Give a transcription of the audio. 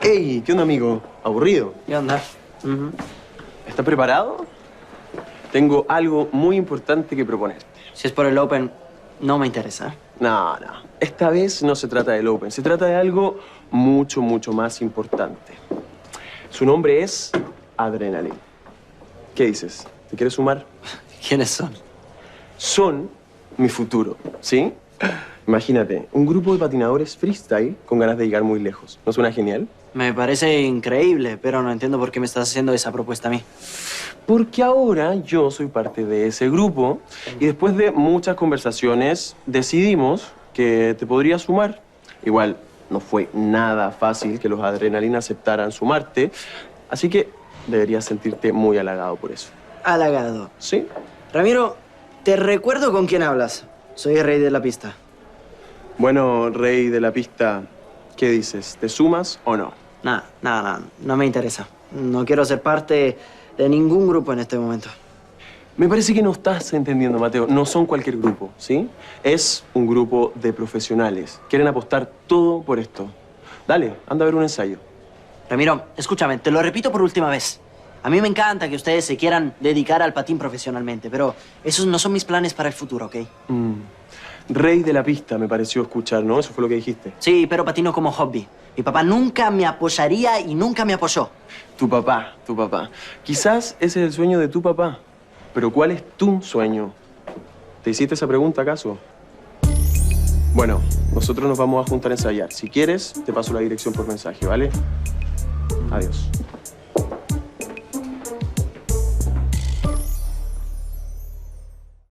¡Ey! ¿Qué onda, amigo? ¿Aburrido? ¿Qué onda? ¿Estás preparado? Tengo algo muy importante que proponerte. Si es por el Open, no me interesa. No. Esta vez no se trata del Open. Se trata de algo mucho más importante. Su nombre es Adrenaline. ¿Qué dices? ¿Te quieres sumar? ¿Quiénes son? Son mi futuro, ¿sí? Imagínate, un grupo de patinadores freestyle con ganas de llegar muy lejos. ¿No suena genial? Me parece increíble, pero no entiendo por qué me estás haciendo esa propuesta a mí. Porque ahora yo soy parte de ese grupo y después de muchas conversaciones decidimos que te podrías sumar. Igual no fue nada fácil que los Adrenalina aceptaran sumarte, así que deberías sentirte muy halagado por eso. Halagado. ¿Sí? Ramiro, te recuerdo con quién hablas. Soy el rey de la pista. Bueno, rey de la pista, ¿qué dices? ¿Te sumas o no? Nada, no me interesa. No quiero ser parte de ningún grupo en este momento. Me parece que no estás entendiendo, Mateo. No son cualquier grupo, ¿sí? Es un grupo de profesionales. Quieren apostar todo por esto. Dale, anda a ver un ensayo. Ramiro, escúchame, te lo repito por última vez. A mí me encanta que ustedes se quieran dedicar al patín profesionalmente, pero esos no son mis planes para el futuro, ¿ok? Rey de la pista, me pareció escuchar, ¿no? Eso fue lo que dijiste. Sí, pero patino como hobby. Mi papá nunca me apoyaría y nunca me apoyó. Tu papá. Quizás ese es el sueño de tu papá. Pero ¿cuál es tu sueño? ¿Te hiciste esa pregunta acaso? Bueno, nosotros nos vamos a juntar a ensayar. Si quieres, te paso la dirección por mensaje, ¿vale? Adiós.